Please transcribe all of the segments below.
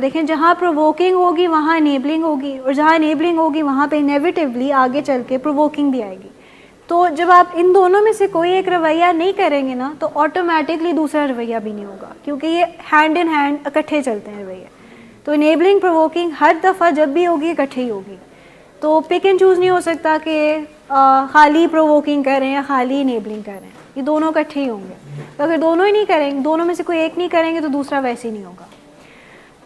دیکھیں جہاں پرووکنگ ہوگی وہاں انیبلنگ ہوگی، اور جہاں انیبلنگ ہوگی وہاں پہ انیویٹیولی آگے چل کے پرووکنگ بھی آئے گی. تو جب آپ ان دونوں میں سے کوئی ایک رویہ نہیں کریں گے نا تو آٹومیٹکلی دوسرا رویہ بھی نہیں ہوگا، کیونکہ یہ ہینڈ ان ہینڈ اکٹھے چلتے ہیں رویے. تو انیبلنگ پرووکنگ ہر دفعہ جب بھی ہوگی اکٹھے ہی ہوگی. تو پک اینڈ چوز نہیں ہو سکتا کہ خالی پرووکنگ کریں یا خالی انیبلنگ کریں، یہ دونوں اکٹھے ہی ہوں گے. تو اگر دونوں ہی نہیں کریں گے، دونوں میں سے کوئی ایک نہیں کریں گے تو دوسرا ویسے ہی نہیں ہوگا.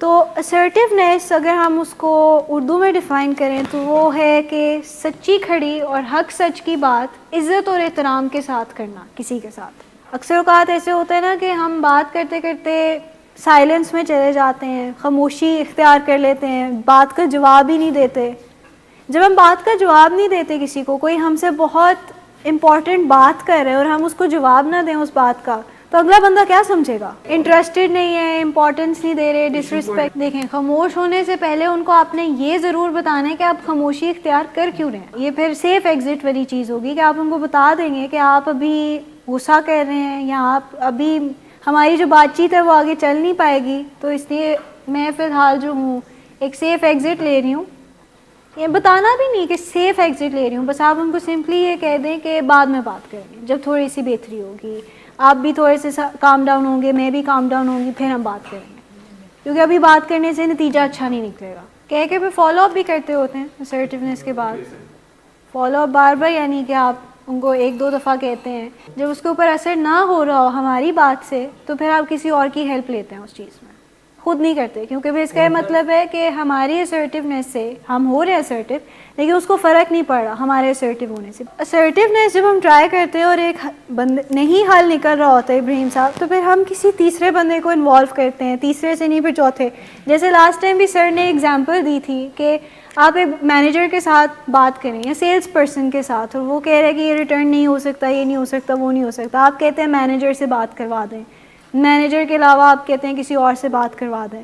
تو اسرٹیونیس اگر ہم اس کو اردو میں ڈیفائن کریں تو وہ ہے کہ سچی کھڑی اور حق سچ کی بات عزت اور احترام کے ساتھ کرنا کسی کے ساتھ. اکثر اوقات ایسے ہوتا ہے نا کہ ہم بات کرتے کرتے سائلنس میں چلے جاتے ہیں، خاموشی اختیار کر لیتے ہیں، بات کا جواب ہی نہیں دیتے. جب ہم بات کا جواب نہیں دیتے کسی کو، کوئی ہم سے بہت امپورٹنٹ بات کر رہے اور ہم اس کو جواب نہ دیں اس بات کا، تو اگلا بندہ کیا سمجھے گا؟ انٹرسٹڈ نہیں ہے، امپورٹنس نہیں دے رہے، ڈس رسپیکٹ. دیکھیں خاموش ہونے سے پہلے ان کو آپ نے یہ ضرور بتانا ہے کہ آپ خاموشی اختیار کر کیوں رہے ہیں. یہ پھر سیف ایگزٹ والی چیز ہوگی کہ آپ ان کو بتا دیں گے کہ آپ ابھی غصہ کر رہے ہیں یا آپ ابھی ہماری جو بات چیت ہے وہ آگے چل نہیں پائے گی، تو اس لیے میں فی الحال جو ہوں ایک سیف ایگزٹ لے رہی ہوں. یہ بتانا بھی نہیں کہ سیف ایگزٹ لے رہی ہوں، بس آپ ان کو سمپلی یہ کہہ دیں کہ بعد میں بات کریں گے جب تھوڑی سی بہتری ہوگی، آپ بھی تھوڑے سے کام ڈاؤن ہوں گے، میں بھی کام ڈاؤن ہوں گی، پھر ہم بات کریں گے. کیونکہ ابھی بات کرنے سے نتیجہ اچھا نہیں نکلے گا. کہہ کے پھر فالو اپ بھی کرتے ہوتے ہیں اسرٹیونیس کے بعد. فالو اپ بار بار یعنی کہ آپ ان کو ایک دو دفعہ کہتے ہیں، جب اس کے اوپر اثر نہ ہو رہا ہو ہماری بات سے تو پھر آپ کسی اور کی ہیلپ لیتے ہیں اس چیز میں، خود نہیں کرتے. کیونکہ پھر اس کا یہ مطلب ہے کہ ہماری اسرٹیونیس سے ہم ہو رہے ہیں اسرٹیو، لیکن اس کو فرق نہیں پڑ رہا ہمارے اسرٹیو ہونے سے. اسرٹیونیس جب ہم ٹرائی کرتے ہیں اور ایک بندے نہیں حل نکل رہا ہوتا ہے ابراہیم صاحب، تو پھر ہم کسی تیسرے بندے کو انوالو کرتے ہیں، تیسرے سے نہیں پھر چوتھے. جیسے لاسٹ ٹائم بھی سر نے ایگزامپل دی تھی کہ آپ ایک مینیجر کے ساتھ بات کریں یا سیلس پرسن کے ساتھ، اور وہ کہہ رہے کہ یہ ریٹرن نہیں ہو سکتا، یہ نہیں ہو سکتا، وہ نہیں ہو سکتا. آپ کہتے ہیں مینیجر سے بات کروا دیں، مینیجر کے علاوہ آپ کہتے ہیں کسی اور سے بات کروا دیں.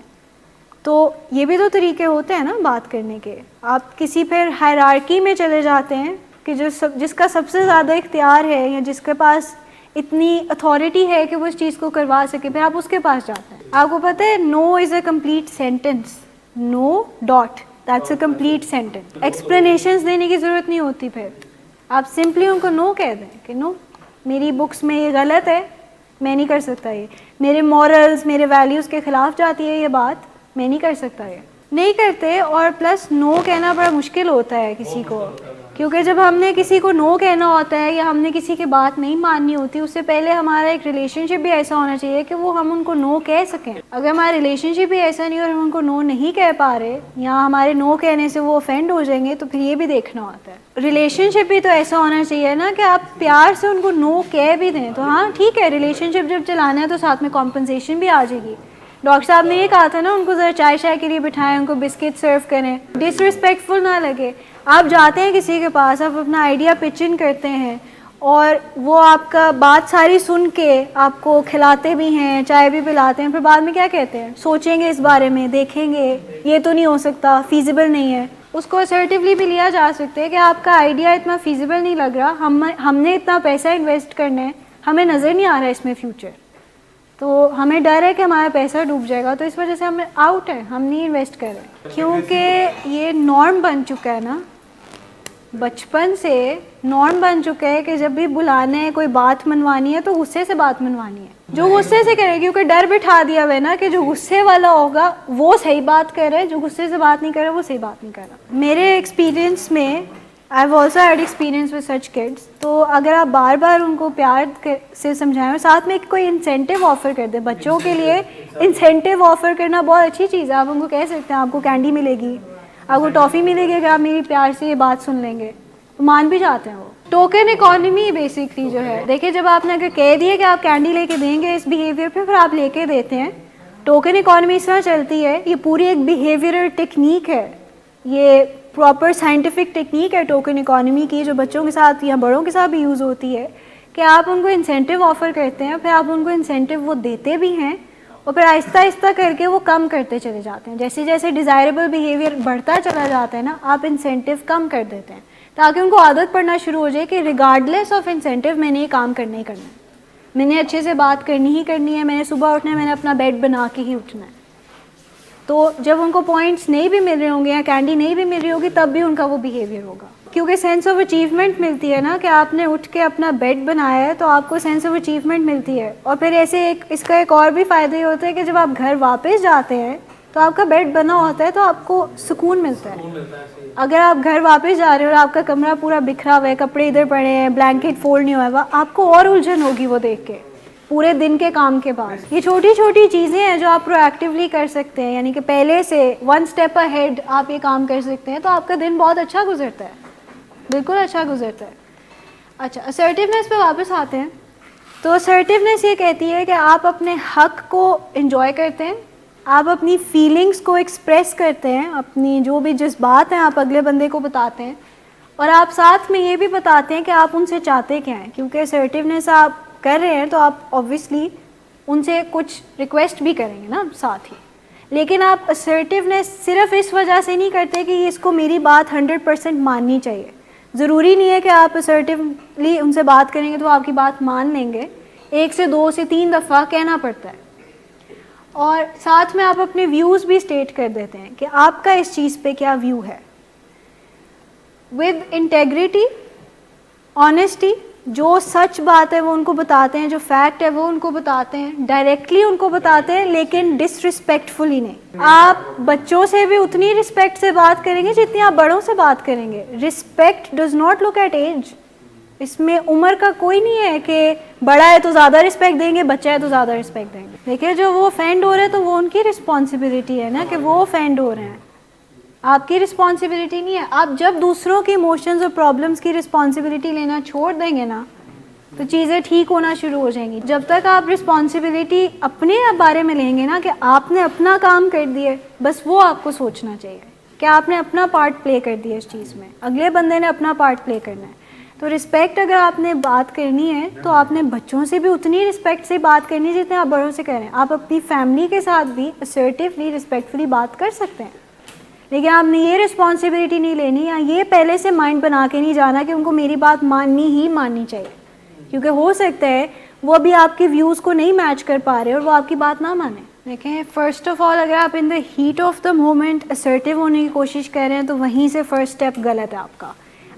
تو یہ بھی تو طریقے ہوتے ہیں نا بات کرنے کے. آپ کسی پھر ہائرارکی میں چلے جاتے ہیں کہ جس کا سب سے زیادہ اختیار ہے یا جس کے پاس اتنی اتھارٹی ہے کہ وہ اس چیز کو کروا سکے، پھر آپ اس کے پاس جاتے ہیں. آپ کو پتہ ہے no is a complete sentence, no dot that's a complete sentence. Explanations دینے کی ضرورت نہیں ہوتی. پھر آپ سمپلی ان کو نو کہہ دیں کہ نو، میری بکس میں یہ غلط ہے، میں نہیں کر سکتا، یہ میرے مورلز میرے ویلیوز کے خلاف جاتی ہے، یہ بات میں نہیں کر سکتا. یہ نہیں کرتے. اور پلس نو کہنا بڑا مشکل ہوتا ہے کسی کو، کیونکہ جب ہم نے کسی کو نو کہنا ہوتا ہے یا ہم نے کسی کی بات نہیں ماننی ہوتی، اس سے پہلے ہمارا ایک ریلیشن شپ بھی ایسا ہونا چاہیے کہ وہ ہم ان کو نو کہہ سکیں. اگر ہمارا ریلیشن شپ بھی ایسا نہیں اور ہم ان کو نو نہیں کہہ پا رہے یا ہمارے نو کہنے سے وہ افینڈ ہو جائیں گے، تو پھر یہ بھی دیکھنا ہوتا ہے. ریلیشن شپ بھی تو ایسا ہونا چاہیے نا کہ آپ پیار سے ان کو نو کہہ بھی دیں. تو ہاں ٹھیک ہے، ریلیشن شپ جب چلانا ہے تو ساتھ میں کمپنسیشن بھی آ جائے گی. ڈاکٹر صاحب نے یہ کہا تھا نا ان کو ذرا چائے شائے کے لیے بٹھائیں، ان کو بسکٹ سرو کریں، ڈس رسپیکٹفل نہ لگے. آپ جاتے ہیں کسی کے پاس، آپ اپنا آئیڈیا پچ ان کرتے ہیں اور وہ آپ کا بات ساری سن کے آپ کو کھلاتے بھی ہیں، چائے بھی پلاتے ہیں، پھر بعد میں کیا کہتے ہیں؟ سوچیں گے اس بارے میں، دیکھیں گے، یہ تو نہیں ہو سکتا، فیزیبل نہیں ہے. اس کو اسرٹیولی بھی لیا جا سکتا ہے کہ آپ کا آئیڈیا اتنا فیزیبل نہیں لگ رہا، ہم نے اتنا پیسہ انویسٹ کرنا ہے، ہمیں نظر نہیں آ رہا ہے اس میں فیوچر، تو ہمیں ڈر ہے کہ ہمارا پیسہ ڈوب جائے گا، تو اس وجہ سے ہم آؤٹ ہے، ہم نہیں انویسٹ کر رہے. کیونکہ یہ نارم بن چکا ہے نا، بچپن سے نارم بن چکا ہے کہ جب بھی بلانا ہے، کوئی بات منوانی ہے تو غصے سے بات منوانی ہے. جو غصے سے کرے، کیونکہ ڈر بٹھا دیا ہوا ہے نا کہ جو غصے والا ہوگا وہ صحیح بات کر رہا ہے، جو غصے سے بات نہیں کر رہا وہ صحیح بات نہیں کر رہا. میرے ایکسپیرینس میں I have also had experience with such kids. تو اگر آپ بار بار ان کو پیار سے سمجھائیں اور ساتھ میں کوئی انسینٹیو آفر کر دیں، بچوں کے لیے انسینٹیو آفر کرنا بہت اچھی چیز ہے. آپ ان کو کہہ سکتے ہیں آپ کو کینڈی ملے گی، آپ کو ٹافی ملے گی اگر آپ میری پیار سے یہ بات سن لیں گے، تو مان بھی جاتے ہیں وہ. ٹوکن اکانومی بیسکلی جو ہے، دیکھیں جب آپ نے اگر کہہ دیے کہ آپ کینڈی لے کے دیں گے اس بیہیویئر پہ، پھر آپ لے کے دیتے ہیں. ٹوکن اکانومی اس طرح چلتی ہے، یہ پوری ایک بیہیویئرل ٹیکنیک ہے، یہ پراپر سائنٹیفک ٹیکنیک ہے ٹوکن اکانومی کی، جو بچوں کے ساتھ یا بڑوں کے ساتھ بھی یوز ہوتی ہے، کہ آپ ان کو انسینٹیو آفر کرتے ہیں، پھر آپ ان کو انسینٹیو وہ دیتے بھی ہیں، اور پھر آہستہ آہستہ کر کے وہ کم کرتے چلے جاتے ہیں. جیسے جیسے ڈیزائربل بیہیویئر بڑھتا چلا جاتا ہے نا، آپ انسینٹیو کم کر دیتے ہیں تاکہ ان کو عادت پڑنا شروع ہو جائے کہ ریگارڈلیس آف انسینٹیو میں نے یہ کام کرنا ہی کرنا ہے، میں نے اچھے سے بات کرنی ہی کرنی ہے، میں نے صبح اٹھنا ہے، میں نے اپنا بیڈ بنا کے ہی اٹھنا ہے. تو جب ان کو پوائنٹس نہیں بھی مل رہے ہوں گے یا کینڈی نہیں بھی مل رہی ہوگی تب بھی ان کا وہ بیہیویئر ہوگا, کیونکہ سینس آف اچیومنٹ ملتی ہے نا, کہ آپ نے اٹھ کے اپنا بیڈ بنایا ہے تو آپ کو سینس آف اچیومنٹ ملتی ہے. اور پھر ایسے اس کا ایک اور بھی فائدہ یہ ہوتا ہے کہ جب آپ گھر واپس جاتے ہیں تو آپ کا بیڈ بنا ہوتا ہے تو آپ کو سکون ملتا ہے. اگر آپ گھر واپس جا رہے ہو اور آپ کا کمرہ پورا بکھرا ہوا ہے, کپڑے ادھر پڑے ہیں, بلینکٹ فولڈ نہیں ہوا ہوا, آپ کو اور الجھن ہوگی وہ دیکھ کے پورے دن کے کام کے بعد. یہ چھوٹی چھوٹی چیزیں ہیں جو آپ پرو ایکٹیولی کر سکتے ہیں, یعنی کہ پہلے سے 1 اسٹیپ اہیڈ آپ یہ کام کر سکتے ہیں, تو آپ کا دن بہت اچھا گزرتا ہے, بالکل اچھا گزرتا ہے. اچھا, اسرٹیونیس پہ واپس آتے ہیں. تو اسرٹیونیس یہ کہتی ہے کہ آپ اپنے حق کو انجوائے کرتے ہیں, آپ اپنی فیلنگس کو ایکسپریس کرتے ہیں, اپنی جو بھی جذبات ہیں آپ اگلے بندے کو بتاتے ہیں, اور آپ ساتھ میں یہ بھی بتاتے ہیں کہ آپ ان سے چاہتے کیا ہیں. کیونکہ اسرٹیونیس آپ کر رہے ہیں تو آپ اوبویسلی ان سے کچھ ریکویسٹ بھی کریں گے نا ساتھ ہی. لیکن آپ اسرٹیونیس صرف اس وجہ سے نہیں کرتے کہ اس کو میری بات 100% ماننی چاہیے. ضروری نہیں ہے کہ آپ اسرٹیولی ان سے بات کریں گے تو آپ کی بات مان لیں گے, 1 سے 2 سے 3 دفعہ کہنا پڑتا ہے. اور ساتھ میں آپ اپنے ویوز بھی اسٹیٹ کر دیتے ہیں کہ آپ کا اس چیز پہ کیا ویو ہے, ود انٹیگریٹی, آنیسٹی. جو سچ بات ہے وہ ان کو بتاتے ہیں, جو فیکٹ ہے وہ ان کو بتاتے ہیں, ڈائریکٹلی ان کو بتاتے ہیں لیکن ڈسرسپیکٹفلی نہیں. آپ بچوں سے بھی اتنی رسپیکٹ سے بات کریں گے جتنی آپ بڑوں سے بات کریں گے. Respect does not look at age, اس میں عمر کا کوئی نہیں ہے کہ بڑا ہے تو زیادہ رسپیکٹ دیں گے, بچہ ہے تو زیادہ رسپیکٹ دیں گے. دیکھیے جو وہ offend ہو رہے ہیں تو وہ ان کی رسپانسبلٹی ہے نا کہ وہ offend ہو رہے ہیں, آپ کی رسپانسبلٹی نہیں ہے. آپ جب دوسروں کی ایموشنز اور پرابلمس کی رسپانسبلٹی لینا چھوڑ دیں گے نا تو چیزیں ٹھیک ہونا شروع ہو جائیں گی. جب تک آپ رسپانسبلٹی اپنے بارے میں لیں گے نا کہ آپ نے اپنا کام کر دیا, بس وہ آپ کو سوچنا چاہیے کہ آپ نے اپنا پارٹ پلے کر دیا اس چیز میں, اگلے بندے نے اپنا پارٹ پلے کرنا ہے. تو رسپیکٹ اگر آپ نے بات کرنی ہے تو آپ نے بچوں سے بھی اتنی رسپیکٹ سے بات کرنی ہے جتنے آپ بڑوں سے کریں. آپ اپنی فیملی کے ساتھ بھی اسرٹیولی رسپیکٹفلی بات کر سکتے ہیں, لیکن آپ نے یہ رسپانسبلٹی نہیں لینی یا یہ پہلے سے مائنڈ بنا کے نہیں جانا کہ ان کو میری بات ماننی ہی ماننی چاہیے, کیونکہ ہو سکتا ہے وہ بھی آپ کی ویوز کو نہیں میچ کر پا رہے اور وہ آپ کی بات نہ مانیں. دیکھیں فرسٹ آف آل اگر آپ in the heat of the moment assertive ہونے کی کوشش کر رہے ہیں تو وہیں سے فرسٹ اسٹیپ غلط ہے آپ کا.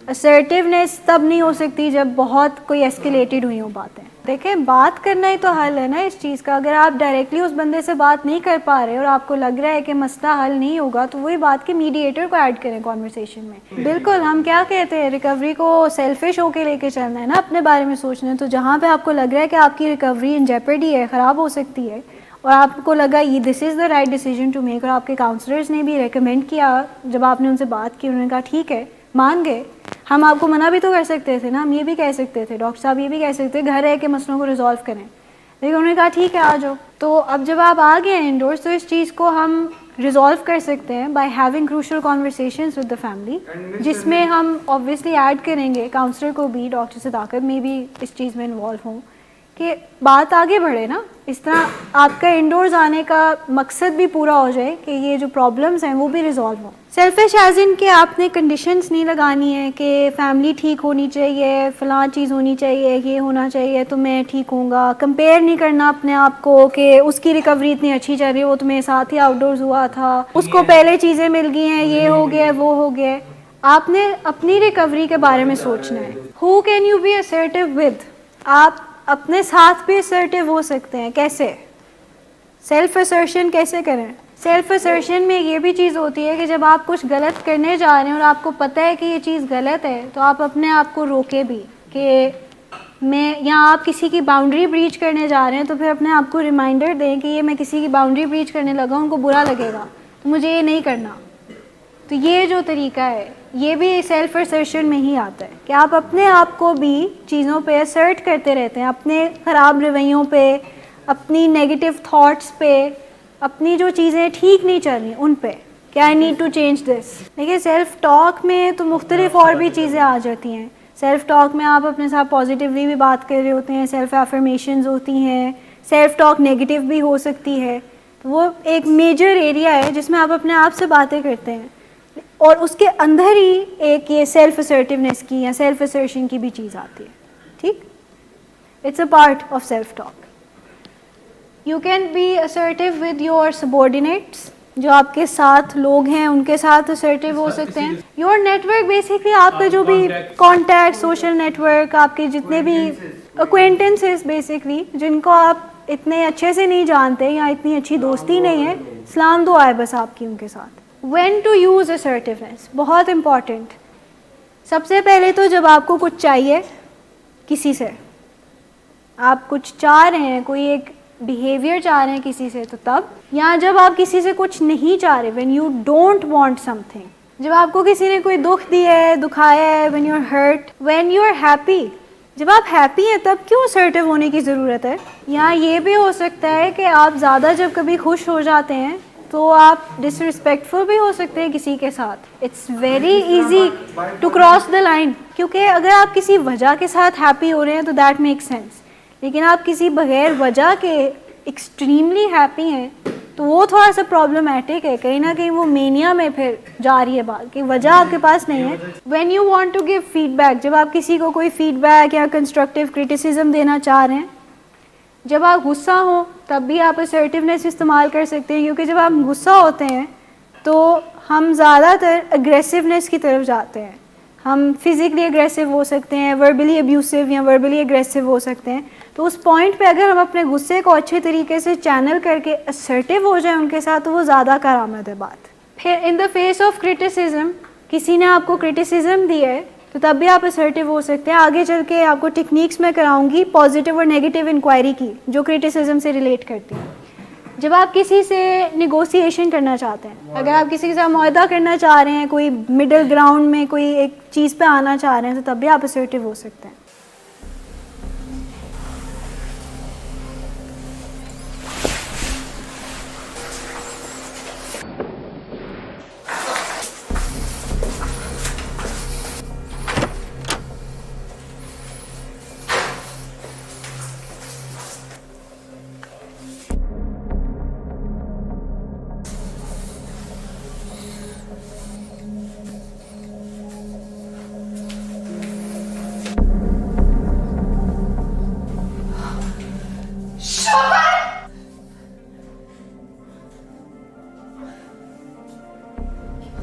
اسرٹیونیس تب نہیں ہو سکتی جب بہت کوئی ایسکیلیٹڈ ہوئی ہوں باتیں. دیکھیں بات کرنا ہی تو حل ہے نا اس چیز کا. اگر آپ ڈائریکٹلی اس بندے سے بات نہیں کر پا رہے اور آپ کو لگ رہا ہے کہ مسئلہ حل نہیں ہوگا تو وہی بات کہ میڈیٹر کو ایڈ کریں کانورسیشن میں. بالکل, ہم کیا کہتے ہیں ریکوری کو سیلفش ہو کے لے کے چلنا ہے نا, اپنے بارے میں سوچنا ہے. تو جہاں پہ آپ کو لگ رہا ہے کہ آپ کی ریکوری ان جیپرڈی ہے, خراب ہو سکتی ہے, اور آپ کو لگا یہ this is the right decision to make, اور آپ کے کاؤنسلرز نے بھی ریکمینڈ کیا, جب آپ نے ان سے بات کی انہوں نے کہا ٹھیک ہے مان گئے, ہم آپ کو منع بھی تو کر سکتے تھے نا, ہم یہ بھی کہہ سکتے تھے ڈاکٹر صاحب یہ بھی کہہ سکتے تھے گھر رہ کے مسئلوں کو ریزالو کریں, لیکن انہوں نے کہا ٹھیک ہے آ جاؤ. تو اب جب آپ آ گئے ہیں انڈورس تو اس چیز کو ہم ریزالو کر سکتے ہیں by having crucial conversations with the family, جس میں ہم اوبویسلی ایڈ کریں گے کاؤنسلر کو بھی, ڈاکٹر صداقت میں بھی اس چیز میں انوالو ہوں کہ بات آگے بڑھے نا. اس طرح آپ کا انڈورز آنے کا مقصد بھی پورا ہو جائے کہ یہ جو پرابلمس ہیں وہ بھی ریزالو ہوں. سیلفش ایز ان کہ آپ نے کنڈیشنز نہیں لگانی ہے کہ فیملی ٹھیک ہونی چاہیے, فلاں چیز ہونی چاہیے, یہ ہونا چاہیے تو میں ٹھیک ہوں گا. کمپیئر نہیں کرنا اپنے آپ کو کہ اس کی ریکوری اتنی اچھی چل رہی ہے, وہ تو میرے ساتھ ہی آؤٹ ڈورز ہوا تھا, اس کو پہلے چیزیں مل گئی ہیں, یہ ہو گیا وہ ہو گیا. آپ نے اپنی ریکوری کے بارے میں سوچنا ہے. Who can you be assertive with, آپ اپنے ساتھ بھی اسرٹیو ہو سکتے ہیں. کیسے؟ سیلف اسرشن کیسے کریں؟ سیلف اسرشن میں یہ بھی چیز ہوتی ہے کہ جب آپ کچھ غلط کرنے جا رہے ہیں اور آپ کو پتہ ہے کہ یہ چیز غلط ہے تو آپ اپنے آپ کو روکے بھی کہ میں, یا آپ کسی کی باؤنڈری بریچ کرنے جا رہے ہیں تو پھر اپنے آپ کو ریمائنڈر دیں کہ یہ میں کسی کی باؤنڈری بریچ کرنے لگا, ان کو برا لگے گا تو مجھے یہ نہیں کرنا. تو یہ جو طریقہ ہے یہ بھی سیلف اسرشن میں ہی آتا ہے کہ آپ اپنے آپ کو بھی چیزوں پہ اسرٹ کرتے رہتے ہیں, اپنے خراب رویوں پہ, اپنی نیگیٹو تھاٹس پہ, اپنی جو چیزیں ٹھیک نہیں چل رہی ان پہ کہ I need to change this. دیکھیے سیلف ٹاک میں تو مختلف اور بھی چیزیں آ جاتی ہیں. سیلف ٹاک میں آپ اپنے ساتھ پازیٹیولی بھی بات کر رہے ہوتے ہیں, سیلف افرمیشنز ہوتی ہیں, سیلف ٹاک نیگیٹو بھی ہو سکتی ہے. تو وہ ایک میجر ایریا ہے جس میں آپ اپنے آپ سے باتیں کرتے ہیں, اور اس کے اندر ہی ایک یہ سیلف اسرٹیونیس کی یا سیلف اسرشن کی بھی چیز آتی ہے. ٹھیک, it's a part of self talk. You can be assertive with your subordinates, جو آپ کے ساتھ لوگ ہیں ان کے ساتھ assertive ہو سکتے ہیں. یور نیٹورک بیسکلی آپ کا جو بھی کانٹیکٹ, سوشل نیٹورک, آپ کے جتنے بھی acquaintances بیسکلی جن کو آپ اتنے اچھے سے نہیں جانتے یا اتنی اچھی دوستی نہیں ہے, سلام دعا ہے بس آپ کی ان کے ساتھ. when to use assertiveness, بہت امپورٹنٹ. سب سے پہلے تو جب آپ کو کچھ چاہیے کسی سے, آپ کچھ چاہ رہے ہیں, کوئی ایک بیہیویئر چاہ رہے ہیں کسی سے, تو تب. یا جب آپ کسی سے کچھ نہیں چاہ رہے, when you don't want something, جب آپ کو کسی نے کوئی دکھ دیا ہے, دکھایا ہے, when you're hurt, when you're happy, جب آپ ہیپی ہیں تب کیوں assertive ہونے کی ضرورت ہے. یا یہ بھی ہو سکتا ہے کہ آپ زیادہ جب کبھی خوش ہو جاتے ہیں تو آپ ڈس ریسپیکٹفل بھی ہو سکتے ہیں کسی کے ساتھ. It's very easy to cross the line, کیونکہ اگر آپ کسی وجہ کے ساتھ ہیپی ہو رہے ہیں تو دیٹ میک سینس, لیکن آپ کسی بغیر وجہ کے ایکسٹریملی ہیپی ہیں تو وہ تھوڑا سا پرابلمٹک ہے. کہیں نہ کہیں وہ مینیا میں پھر جا رہی ہے بات کہ وجہ آپ کے پاس نہیں ہے. When you want to give feedback, جب آپ کسی کو کوئی فیڈ بیک یا کنسٹرکٹیو کرٹیسزم دینا چاہ رہے ہیں, جب آپ غصہ ہوں تب بھی آپ assertiveness استعمال کر سکتے ہیں, کیونکہ جب آپ غصہ ہوتے ہیں تو ہم زیادہ تر اگریسونیس کی طرف جاتے ہیں. ہم فزیکلی اگریسو ہو سکتے ہیں, وربلی ابیوسو یا وربلی اگریسو ہو سکتے ہیں. تو اس پوائنٹ پہ اگر ہم اپنے غصے کو اچھے طریقے سے چینل کر کے assertive ہو جائیں ان کے ساتھ تو وہ زیادہ کارآمد ہے بات. پھر ان دا فیس آف کرٹیسزم, کسی نے آپ کو کرٹیسزم دی ہے تو تب بھی آپ assertive ہو سکتے ہیں. آگے چل کے آپ کو ٹیکنیکس میں کراؤں گی پازیٹیو اور نیگیٹو انکوائری کی جو کرٹیسزم سے ریلیٹ کرتی ہیں. جب آپ کسی سے نیگوسیشن کرنا چاہتے ہیں, اگر آپ کسی کے ساتھ معاہدہ کرنا چاہ رہے ہیں, کوئی مڈل گراؤنڈ میں کوئی ایک چیز پہ آنا چاہ رہے ہیں, تو تب بھی آپ assertive ہو سکتے ہیں.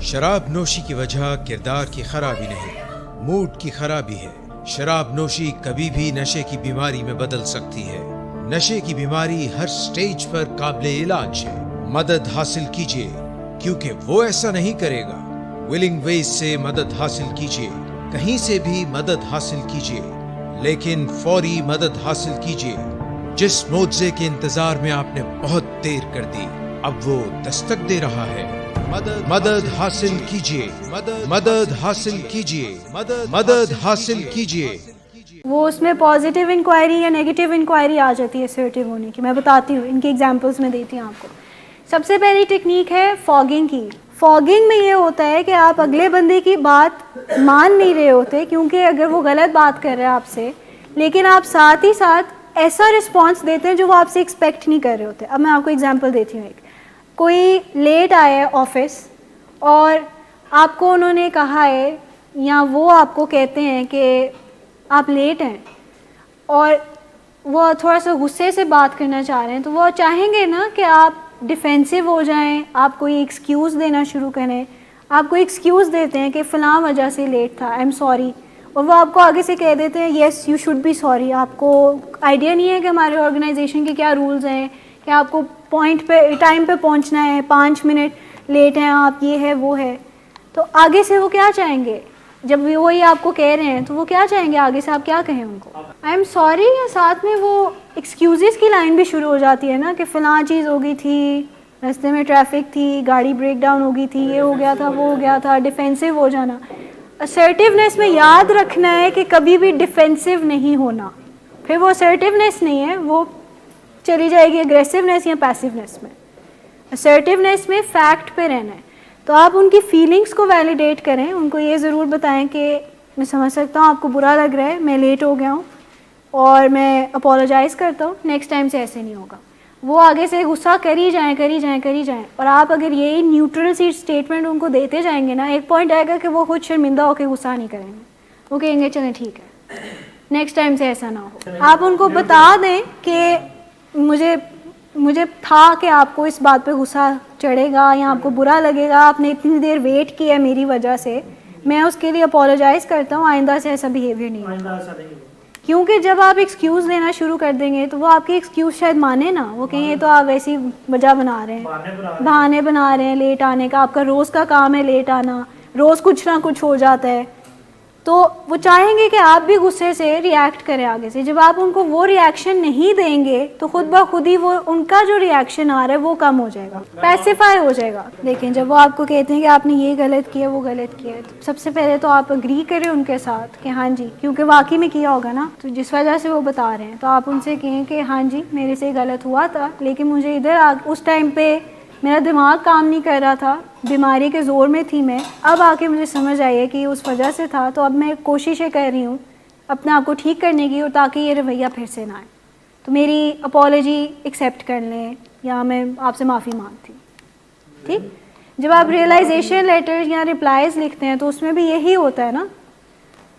شراب نوشی کی وجہ کردار کی خرابی نہیں, موڈ کی خرابی ہے. شراب نوشی کبھی بھی نشے کی بیماری میں بدل سکتی ہے. نشے کی بیماری ہر سٹیج پر قابل علاج ہے. مدد حاصل کیجیے کیونکہ وہ ایسا نہیں کرے گا. ولنگ ویز سے مدد حاصل کیجیے, کہیں سے بھی مدد حاصل کیجیے, لیکن فوری مدد حاصل کیجیے. جس معجزے کے انتظار میں آپ نے بہت دیر کر دی, اب وہ دستک دے رہا ہے. مدد حاصل کیجیے, مدد حاصل کیجیے, مدد حاصل کیجیے. وہ اس میں پازیٹیو انکوائری یا نیگیٹو انکوائری آ جاتی ہے assertive ہونے کی. میں بتاتی ہوں, ان کی ایگزامپلس میں دیتی ہوں آپ کو. سب سے پہلی ٹیکنیک ہے فاگنگ کی. فاگنگ میں یہ ہوتا ہے کہ آپ اگلے بندے کی بات مان نہیں رہے ہوتے, کیونکہ اگر وہ غلط بات کر رہا ہے آپ سے, لیکن آپ ساتھ ہی ساتھ ایسا رسپانس دیتے ہیں جو وہ آپ سے ایکسپیکٹ نہیں کر رہے ہوتے. اب میں آپ کو ایگزامپل دیتی ہوں. ایک کوئی لیٹ آیا ہے آفس اور آپ کو انہوں نے کہا ہے یا وہ آپ کو کہتے ہیں کہ آپ لیٹ ہیں, اور وہ تھوڑا سا غصے سے بات کرنا چاہ رہے ہیں, تو وہ چاہیں گے نا کہ آپ ڈیفینسو ہو جائیں, آپ کوئی ایکسکیوز دینا شروع کریں. آپ کو ایکسکیوز دیتے ہیں کہ فلاں وجہ سے لیٹ تھا, آئی ایم سوری, اور وہ آپ کو آگے سے کہہ دیتے ہیں yes you should be sorry. آپ کو آئیڈیا نہیں ہے کہ ہمارے آرگنائزیشن کے کیا رولز ہیں, کہ آپ کو پوائنٹ پہ ٹائم پہ پہنچنا ہے, 5 منٹ لیٹ ہیں آپ, یہ ہے وہ ہے. تو آگے سے وہ کیا چاہیں گے, جب وہی آپ کو کہہ رہے ہیں تو وہ کیا چاہیں گے آگے سے آپ کیا کہیں ان کو, آئی ایم سوری, یا ساتھ میں وہ ایکسکیوزز کی لائن بھی شروع ہو جاتی ہے نا, کہ فلاں چیز ہو گئی تھی, رستے میں ٹریفک تھی, گاڑی بریک ڈاؤن ہو گئی تھی, یہ ہو گیا تھا, وہ ہو گیا تھا. ڈیفینسو ہو جانا. assertiveness میں یاد رکھنا ہے کہ کبھی بھی ڈیفینسو نہیں ہونا, پھر وہ assertiveness نہیں ہے, وہ چلی جائے گی اگریسونیس یا پیسیونیس میں. assertiveness میں فیکٹ پہ رہنا ہے. تو آپ ان کی فیلنگس کو ویلیڈیٹ کریں, ان کو یہ ضرور بتائیں کہ میں سمجھ سکتا ہوں آپ کو برا لگ رہا ہے, میں لیٹ ہو گیا ہوں اور میں اپولوجائز کرتا ہوں, نیکسٹ ٹائم سے ایسے نہیں ہوگا. وہ آگے سے غصہ کری جائیں, اور آپ اگر یہی نیوٹرل سی اسٹیٹمنٹ ان کو دیتے جائیں گے نا, ایک پوائنٹ آئے گا کہ وہ خود شرمندہ ہو کے غصہ نہیں کریں گے, وہ کہیں گے چلیں ٹھیک ہے نیکسٹ ٹائم سے ایسا نہ ہو. آپ ان کو بتا دیں کہ مجھے تھا کہ آپ کو اس بات پہ غصہ چڑھے گا یا آپ کو برا لگے گا, آپ نے اتنی دیر ویٹ کیا ہے میری وجہ سے, میں اس کے لیے اپولوجائز کرتا ہوں, آئندہ سے ایسا بیہیویئر نہیں ہوگا. کیونکہ جب آپ ایکسکیوز دینا شروع کر دیں گے تو وہ آپ کی ایکسکیوز شاید مانے نا, وہ کہیں یہ تو آپ ویسی وجہ بنا رہے ہیں, بہانے بنا رہے ہیں لیٹ آنے کا, آپ کا روز کا کام ہے لیٹ آنا, روز کچھ نہ کچھ ہو جاتا ہے. تو وہ چاہیں گے کہ آپ بھی غصے سے ریئیکٹ کریں آگے سے. جب آپ ان کو وہ ریئیکشن نہیں دیں گے تو خود بخود ہی وہ ان کا جو ریئیکشن آ رہا ہے وہ کم ہو جائے گا, پیسیفائی ہو جائے گا. دیکھیں جب وہ آپ کو کہتے ہیں کہ آپ نے یہ غلط کیا وہ غلط کیا, تو سب سے پہلے تو آپ اگری کریں ان کے ساتھ کہ ہاں جی, کیونکہ واقعی میں کیا ہوگا نا, تو جس وجہ سے وہ بتا رہے ہیں تو آپ ان سے کہیں کہ ہاں جی میرے سے غلط ہوا تھا, لیکن مجھے ادھر اس ٹائم پہ میرا دماغ کام نہیں کر رہا تھا, بیماری کے زور میں تھی میں, اب آ کے مجھے سمجھ آئی ہے کہ اس وجہ سے تھا, تو اب میں کوششیں کر رہی ہوں اپنے آپ کو ٹھیک کرنے کی, اور تاکہ یہ رویہ پھر سے نہ آئے, تو میری اپالوجی ایکسیپٹ کر لیں یا میں آپ سے معافی مانگتی ہوں. ٹھیک, جب آپ ریئلائزیشن لیٹر یا رپلائز لکھتے ہیں تو اس میں بھی یہی ہوتا ہے نا,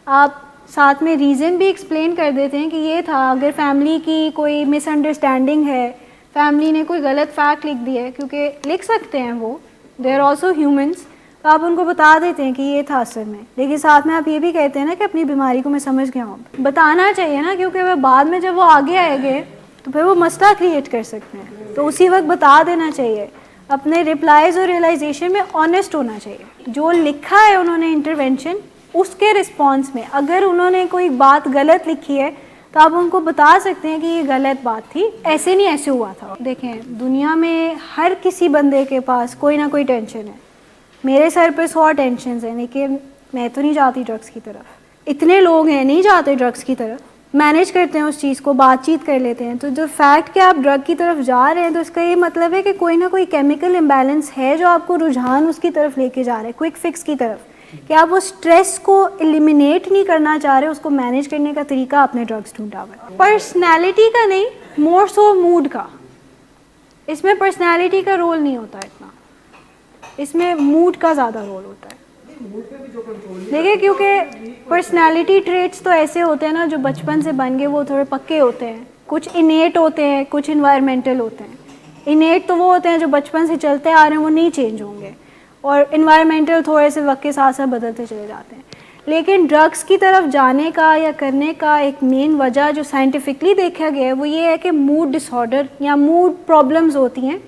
آپ ساتھ میں ریزن بھی ایکسپلین کر دیتے ہیں کہ یہ تھا, اگر فیملی کی کوئی مس انڈرسٹینڈنگ ہے, فیملی نے کوئی غلط فیکٹ لکھ دی ہے, کیونکہ لکھ سکتے ہیں وہ, دے آر آلسو ہیومنس, تو آپ ان کو بتا دیتے ہیں کہ یہ تھا اصل میں, لیکن ساتھ میں آپ یہ بھی کہتے ہیں نا کہ اپنی بیماری کو میں سمجھ گیا ہوں. بتانا چاہیے نا, کیونکہ وہ بعد میں جب وہ آگے آئے گے تو پھر وہ مسئلہ کریٹ کر سکتے ہیں, تو اسی وقت بتا دینا چاہیے. اپنے رپلائز اور ریئلائزیشن میں آنیسٹ ہونا چاہیے. جو لکھا ہے انہوں نے انٹرونشن, اس کے رسپانس میں اگر انہوں نے کوئی بات غلط لکھی ہے تو آپ ان کو بتا سکتے ہیں کہ یہ غلط بات تھی, ایسے نہیں ایسے ہوا تھا. دیکھیں دنیا میں ہر کسی بندے کے پاس کوئی نہ کوئی ٹینشن ہے, میرے سر پہ 100 ٹینشنز ہیں, لیکن میں تو نہیں جاتی ڈرگس کی طرف, اتنے لوگ ہیں نہیں جاتے ڈرگس کی طرف, مینیج کرتے ہیں اس چیز کو, بات چیت کر لیتے ہیں. تو جو فیکٹ کہ آپ ڈرگ کی طرف جا رہے ہیں تو اس کا یہ مطلب ہے کہ کوئی نہ کوئی کیمیکل امبیلنس ہے جو آپ کو رجحان اس کی طرف لے کے جا رہا ہے, کوئک فکس کی طرف, کہ آپ وہ اسٹریس کو ایلیمینیٹ نہیں کرنا چاہ رہے, اس کو مینیج کرنے کا طریقہ آپ نے ڈرگس ڈھونڈا ہوا ہے. پرسنالٹی کا نہیں, مور سو موڈ کا. اس میں پرسنالٹی کا رول نہیں ہوتا اتنا, اس میں موڈ کا زیادہ رول ہوتا ہے. دیکھیں کیونکہ پرسنالٹی ٹریٹس تو ایسے ہوتے ہیں نا جو بچپن سے بن گئے, وہ تھوڑے پکے ہوتے ہیں. کچھ انیٹ ہوتے ہیں, کچھ انوائرمنٹل ہوتے ہیں. انیٹ تو وہ ہوتے ہیں جو بچپن سے چلتے آ رہے ہیں, وہ نہیں چینج ہوں گے, اور انوائرمنٹل تھوڑے سے وقت کے ساتھ ساتھ بدلتے چلے جاتے ہیں. لیکن ڈرگس کی طرف جانے کا یا کرنے کا ایک مین وجہ جو سائنٹیفکلی دیکھا گیا ہے وہ یہ ہے کہ موڈ ڈس آرڈر یا موڈ پرابلمز ہوتی ہیں.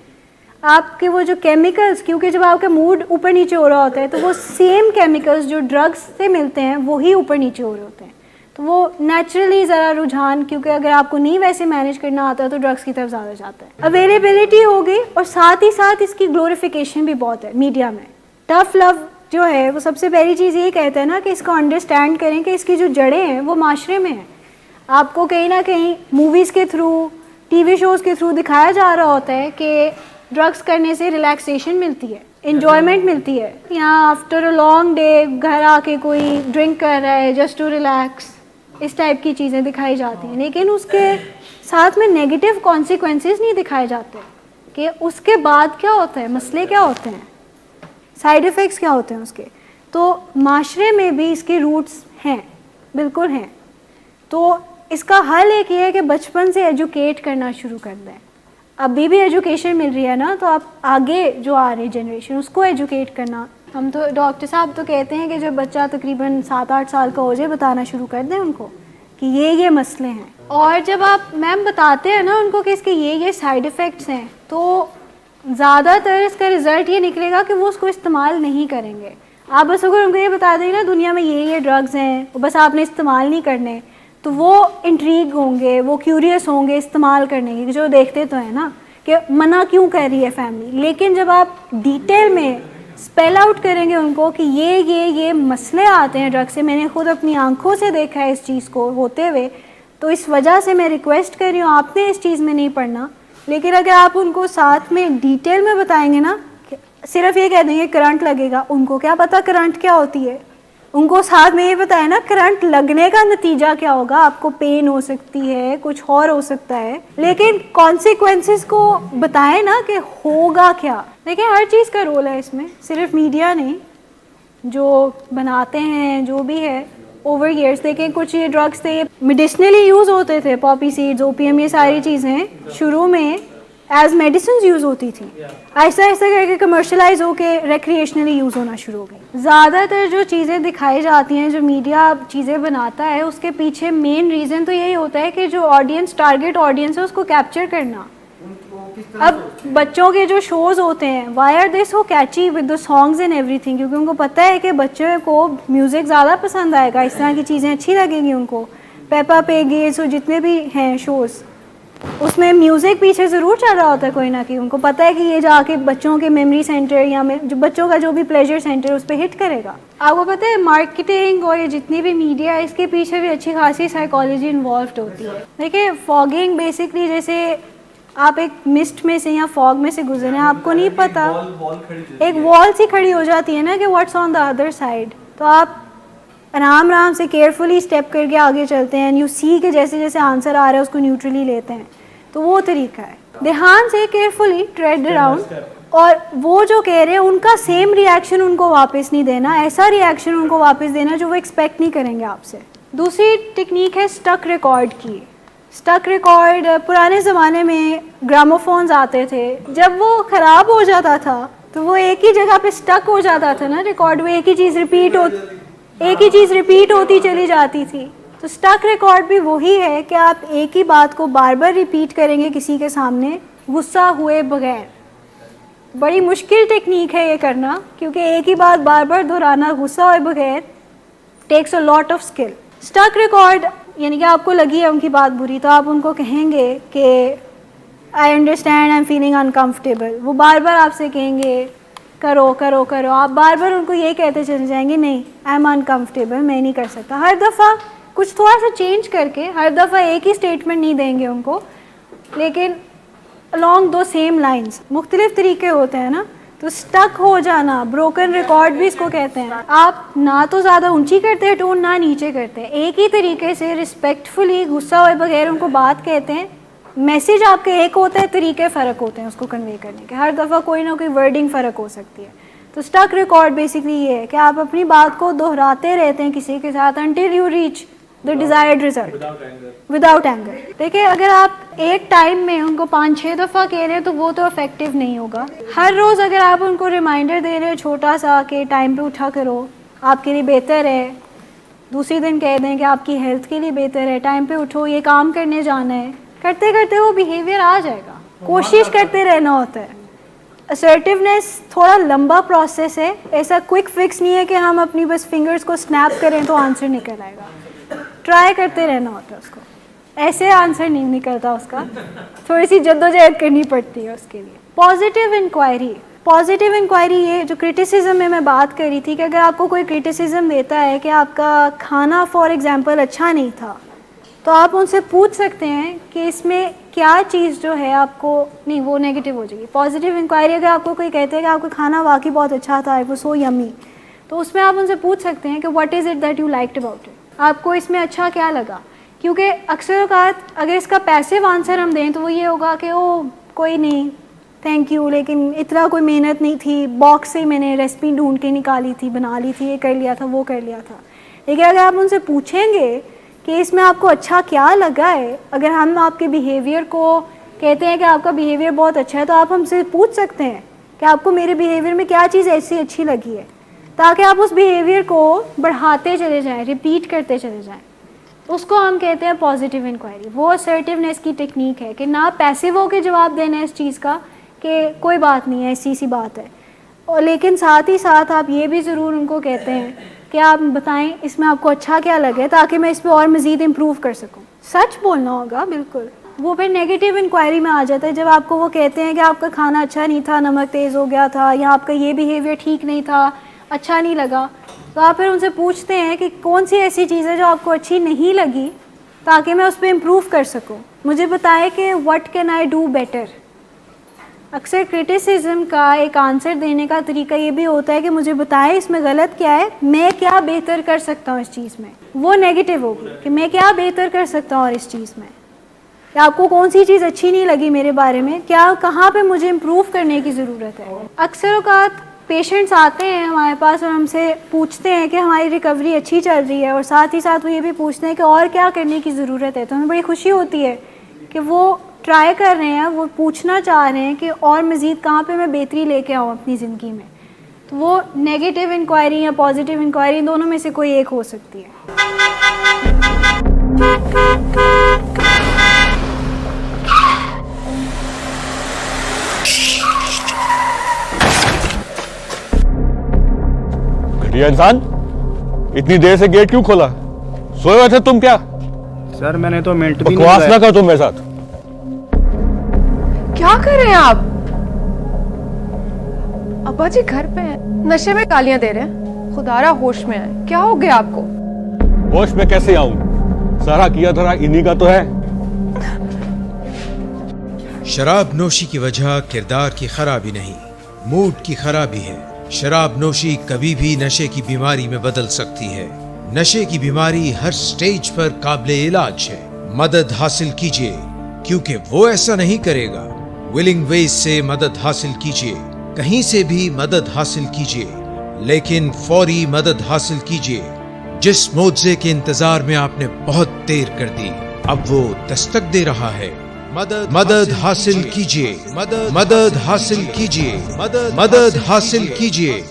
آپ کے وہ جو کیمیکلز, کیونکہ جب آپ کا موڈ اوپر نیچے ہو رہا ہوتا ہے تو وہ سیم کیمیکلز جو ڈرگس سے ملتے ہیں وہی اوپر نیچے ہو رہے ہوتے ہیں, تو وہ نیچرلی ذرا رجحان, کیونکہ اگر آپ کو نہیں ویسے مینیج کرنا آتا ہے تو ڈرگس کی طرف زیادہ جاتا ہے. اویلیبلٹی ہو گئی, اور ساتھ ہی ساتھ اس کی گلوریفیکیشن بھی بہت ہے میڈیا میں. ٹف لو جو ہے وہ سب سے پہلی چیز یہ کہتا ہے نا کہ اس کو انڈرسٹینڈ کریں کہ اس کی جو جڑیں ہیں وہ معاشرے میں ہیں. آپ کو کہیں نہ کہیں موویز کے تھرو, ٹی وی شوز کے تھرو دکھایا جا رہا ہوتا ہے کہ ڈرگس کرنے سے ریلیکسیشن ملتی ہے, انجوائمنٹ ملتی ہے. یہاں آفٹر اے لانگ ڈے گھر آ کے کوئی ڈرنک کر رہا ہے جسٹ ٹو ریلیکس, اس ٹائپ کی چیزیں دکھائی جاتی ہیں, لیکن اس کے ساتھ میں نیگیٹو کانسیکوینسز نہیں دکھائے جاتے کہ اس کے بعد کیا ہوتا ہے, مسئلے کیا ہوتے ہیں, سائیڈ ایفیکٹس کیا ہوتے ہیں اس کے. تو معاشرے میں بھی اس کے روٹس ہیں, بالکل ہیں. تو اس کا حل ایک یہ ہے کہ بچپن سے ایجوکیٹ کرنا شروع کر دیں. ابھی بھی ایجوکیشن مل رہی ہے نا, تو آپ آگے جو آ رہی جنریشن اس کو ایجوکیٹ کرنا. ہم تو ڈاکٹر صاحب تو کہتے ہیں کہ جب بچہ تقریباً 7-8 سال کا ہو جائے بتانا شروع کر دیں ان کو کہ یہ مسئلے ہیں. اور جب آپ میم بتاتے ہیں نا ان کو کہ اس کے یہ سائیڈ ایفیکٹس ہیں, تو زیادہ تر اس کا رزلٹ یہ نکلے گا کہ وہ اس کو استعمال نہیں کریں گے. آپ بس اگر ان کو یہ بتا دیں نا دنیا میں یہ ڈرگز ہیں, بس آپ نے استعمال نہیں کرنے, تو وہ انٹریگ ہوں گے, وہ کیوریس ہوں گے استعمال کرنے کی, جو دیکھتے تو ہیں نا کہ منع کیوں کر رہی ہے فیملی. لیکن جب آپ ڈیٹیل میں اسپیل آؤٹ کریں گے ان کو کہ یہ مسئلے آتے ہیں ڈرگ سے, میں نے خود اپنی آنکھوں سے دیکھا ہے اس چیز کو ہوتے ہوئے, تو اس وجہ سے میں ریکویسٹ کر رہی ہوں آپ نے اس چیز میں نہیں پڑھنا. لیکن اگر آپ ان کو ساتھ میں ڈیٹیل میں بتائیں گے نا, صرف یہ کہہ دیں گے کرنٹ لگے گا, ان کو کیا پتہ کرنٹ کیا ہوتی ہے. ان کو ساتھ میں یہ بتائیں نا کرنٹ لگنے کا نتیجہ کیا ہوگا, آپ کو پین ہو سکتی ہے, کچھ اور ہو سکتا ہے, لیکن کانسیکوینسز کو بتائیں نا کہ ہوگا کیا. دیکھیں ہر چیز کا رول ہے اس میں, صرف میڈیا نہیں, جو بناتے ہیں جو بھی ہے اوور ایئرس. دیکھیں کچھ یہ ڈرگس تھے میڈیسنلی یوز ہوتے تھے, پاپی سیڈز, اوپیم, یہ ساری چیزیں شروع میں ایز میڈیسنز یوز ہوتی تھیں، آہستہ آہستہ کر کے کمرشلائز ہو کے ریکریشنلی یوز ہونا شروع ہو گئی. زیادہ تر جو چیزیں دکھائی جاتی ہیں، جو میڈیا چیزیں بناتا ہے، اس کے پیچھے مین ریزن تو یہی ہوتا ہے کہ جو آڈینس، ٹارگیٹ آڈینس ہے، اس کو کیپچر کرنا. اب بچوں کے جو شوز ہوتے ہیں، why are they so catchy with the songs and ایوری تھنگ، کیونکہ ان کو پتہ ہے کہ بچوں کو میوزک زیادہ پسند آئے گا، اس طرح کی چیزیں اچھی لگیں گی ان کو. پیپا پگ یہ سو جتنے بھی ہیں شوز، اس میں میوزک پیچھے ضرور چل رہا ہوتا ہے کوئی نہ کوئی. ان کو پتہ ہے کہ یہ جا کے بچوں کے میموری سینٹر یا جو بچوں کا جو بھی پلیجر سینٹر اس پہ ہٹ کرے گا. آپ کو پتہ ہے مارکیٹنگ اور یہ جتنی بھی میڈیا ہے، اس کے پیچھے بھی اچھی خاصی سائیکالوجی انوالوڈ ہوتی ہے. دیکھیے فاگنگ بیسکلی جیسے آپ ایک مسٹ میں سے یا فاگ میں سے گزرے ہیں، آپ کو نہیں پتا، ایک وال سی کھڑی ہو جاتی ہے نا کہ what's on the other side, تو آپ آرام آرام سے کیئرفلی اسٹیپ کر کے آگے چلتے ہیں. یو سی کہ جیسے جیسے آنسر آ رہا ہے اس کو نیوٹرلی لیتے ہیں. تو وہ طریقہ ہے، دھیان سے کیئرفلی ٹریڈ اراؤنڈ، اور وہ جو کہہ رہے ہیں ان کا سیم ریئیکشن ان کو واپس نہیں دینا، ایسا ریئیکشن ان کو واپس دینا جو وہ ایکسپیکٹ نہیں کریں گے آپ سے. دوسری ٹیکنیک ہے اسٹک ریکارڈ کی. اسٹک ریکارڈ پرانے زمانے میں گراموفونز آتے تھے، جب وہ خراب ہو جاتا تھا تو وہ ایک ہی جگہ پہ اسٹک ہو جاتا تھا نا ریکارڈ، وہ ایک ہی چیز ریپیٹ ہوتی چلی جاتی تھی. تو اسٹک ریکارڈ بھی وہی ہے کہ آپ ایک ہی بات کو بار بار ریپیٹ کریں گے کسی کے سامنے غصہ ہوئے بغیر. بڑی مشکل ٹیکنیک ہے یہ کرنا، کیونکہ ایک ہی بات بار بار دہرانا غصہ ہوئے بغیر takes a lot of skill. Stuck record یعنی کہ آپ کو لگی ہے ان کی بات بری، تو آپ ان کو کہیں گے کہ I understand, I am feeling uncomfortable. وہ بار بار آپ سے کہیں گے کرو کرو کرو، آپ بار بار ان کو یہ کہتے چلے جائیں گے نہیں آئی ایم انکمفرٹیبل، میں نہیں کر سکتا. ہر دفعہ کچھ تھوڑا سا چینج کر کے، ہر دفعہ ایک ہی اسٹیٹمنٹ نہیں دیں گے ان کو، لیکن along دو سیم لائنس، مختلف طریقے ہوتے ہیں نا. تو اسٹک ہو جانا، بروکن ریکارڈ بھی اس کو کہتے ہیں. آپ نہ تو زیادہ اونچی کرتے ہیں ٹون، نہ نیچے کرتے ہیں، ایک ہی طریقے سے رسپیکٹفلی غصہ ہوئے بغیر ان کو بات کہتے ہیں. میسیج آپ کے ایک ہوتا ہے، طریقے فرق ہوتے ہیں اس کو کنوے کرنے کے، ہر دفعہ کوئی نہ کوئی ورڈنگ فرق ہو سکتی ہے. تو اسٹک ریکارڈ بیسکلی یہ ہے کہ آپ اپنی بات کو دہراتے رہتے ہیں کسی کے ساتھ until you reach the desired result without anger. دیکھیں اگر آپ ایک ٹائم میں ان کو 5-6 دفعہ کہہ رہے ہیں تو وہ تو افیکٹو نہیں ہوگا. ہر روز اگر آپ ان کو ریمائنڈر دے رہے ہیں چھوٹا سا کہ ٹائم پہ اٹھا کرو، آپ کے لیے بہتر ہے، دوسری دن کہہ دیں کہ آپ کی ہیلتھ کے لیے بہتر ہے، ٹائم پہ اٹھو، یہ کام کرنے جانا ہے، کرتے کرتے وہ بیہیویئر آ جائے گا. کوشش کرتے رہنا ہوتا ہے. اسرٹیونیس تھوڑا لمبا پروسیس ہے، ایسا کوئک فکس نہیں ہے کہ ہم اپنی بس فنگرز کو اسنیپ کریں تو آنسر نکل آئے گا. ٹرائی کرتے رہنا ہوتا ہے اس کو، ایسے آنسر نہیں نکلتا اس کا، تھوڑی سی جدوجہد کرنی پڑتی ہے اس کے لیے. پازیٹیو انکوائری، پازیٹیو انکوائری یہ جو کرٹیسزم میں بات کر رہی تھی کہ اگر آپ کو کوئی کرٹیسزم دیتا ہے کہ آپ کا کھانا فار ایگزامپل اچھا نہیں تھا، تو آپ ان سے پوچھ سکتے ہیں کہ اس میں کیا چیز جو ہے آپ کو نہیں، وہ نیگیٹو ہو جائے گی. پازیٹیو انکوائری اگر آپ کو کوئی کہتے ہیں کہ آپ کا کھانا واقعی بہت اچھا تھا، وہ سو یمی، تو اس میں آپ ان سے پوچھ سکتے ہیں کہ what is it that you liked about it, آپ کو اس میں اچھا کیا لگا. کیونکہ اکثر اوقات اگر اس کا پیسیو آنسر ہم دیں تو وہ یہ ہوگا کہ او کوئی نہیں تھینک یو، لیکن اتنا کوئی محنت نہیں تھی، باکس سے میں نے ریسپی ڈھونڈ کے نکالی تھی، بنا لی تھی، یہ کر لیا تھا، وہ کر لیا تھا. لیکن اگر آپ ان سے پوچھیں گے کہ اس میں آپ کو اچھا کیا لگا ہے، اگر ہم آپ کے بیہیویئر کو کہتے ہیں کہ آپ کا بیہیویئر بہت اچھا ہے، تو آپ ہم سے پوچھ سکتے ہیں کہ آپ کو میرے بیہیویئر میں کیا چیز ایسی اچھی لگی ہے، تاکہ آپ اس بیہیویئر کو بڑھاتے چلے جائیں، ریپیٹ کرتے چلے جائیں. اس کو ہم کہتے ہیں پازیٹیو انکوائری. وہ اسرٹیونیس کی ٹیکنیک ہے کہ نہ پیسیو ہو کے جواب دینا ہے اس چیز کا کہ کوئی بات نہیں ہے، ایسی سی بات ہے، اور لیکن ساتھ ہی ساتھ آپ یہ بھی ضرور ان کو کہتے ہیں کہ آپ بتائیں اس میں آپ کو اچھا کیا لگے تاکہ میں اس پہ اور مزید امپروو کر سکوں. سچ بولنا ہوگا بالکل. وہ پھر نیگیٹو انکوائری میں آ جاتا ہے جب آپ کو وہ کہتے ہیں کہ آپ کا کھانا اچھا نہیں تھا، نمک تیز ہو گیا تھا، یا آپ کا یہ بیہیویئر ٹھیک نہیں تھا، اچھا نہیں لگا. تو آپ پھر ان سے پوچھتے ہیں کہ کون سی ایسی چیز ہے جو آپ کو اچھی نہیں لگی تاکہ میں اس پہ امپروو کر سکوں، مجھے بتائیں کہ what can I do better. اکثر کرٹیسزم کا ایک آنسر دینے کا طریقہ یہ بھی ہوتا ہے کہ مجھے بتائیں اس میں غلط کیا ہے، میں کیا بہتر کر سکتا ہوں اس چیز میں. وہ نیگیٹو ہوگی کہ میں کیا بہتر کر سکتا ہوں اور اس چیز میں، کہ آپ کو کون سی چیز اچھی نہیں لگی میرے بارے میں، کیا کہاں پہ مجھے امپروو کرنے کی ضرورت ہے. اکثر اوقات پیشنٹس آتے ہیں ہمارے پاس اور ہم سے پوچھتے ہیں کہ ہماری ریکوری اچھی چل رہی ہے، اور ساتھ ہی ساتھ وہ یہ بھی پوچھتے ہیں کہ اور کیا کرنے کی ضرورت ہے. تو ہمیں بڑی خوشی ہوتی ہے کہ وہ ٹرائی کر رہے ہیں, وہ پوچھنا چاہ رہے ہیں کہ اور مزید کہاں پہ میں بہتری لے کے آؤں اپنی زندگی میں, تو وہ نیگیٹو انکوائری یا پازیٹیو انکوائری دونوں میں سے کوئی ایک ہو سکتی ہے. گھٹیا انسان, اتنی دیر سے گیٹ کیوں کھولا؟ سوئے ہوئے تھے تم کیا؟ سر میں نے تو منٹ بھی بکواس نہ کرو تم میرے ساتھ. کیا کر رہے ہیں آپ؟ ابا جی گھر پہ ہیں, نشے میں گالیاں دے رہے ہیں. خدا را ہوش میں آئے, کیا ہو گیا آپ کو؟ ہوش میں کیسے آؤں؟ سارا کیا دھرا انہی کا تو ہے. شراب نوشی کی وجہ کردار کی خرابی نہیں, موڈ کی خرابی ہے. شراب نوشی کبھی بھی نشے کی بیماری میں بدل سکتی ہے. نشے کی بیماری ہر سٹیج پر قابل علاج ہے. مدد حاصل کیجیے, کیونکہ وہ ایسا نہیں کرے گا. ولنگ ویز سے مدد حاصل کیجیے, کہیں سے بھی مدد حاصل کیجیے, لیکن فوری مدد حاصل کیجیے. جس معجزے کے انتظار میں آپ نے بہت دیر کر دی, اب وہ دستک دے رہا ہے. مدد حاصل کیجیے, مدد حاصل کیجیے, مدد حاصل کیجیے.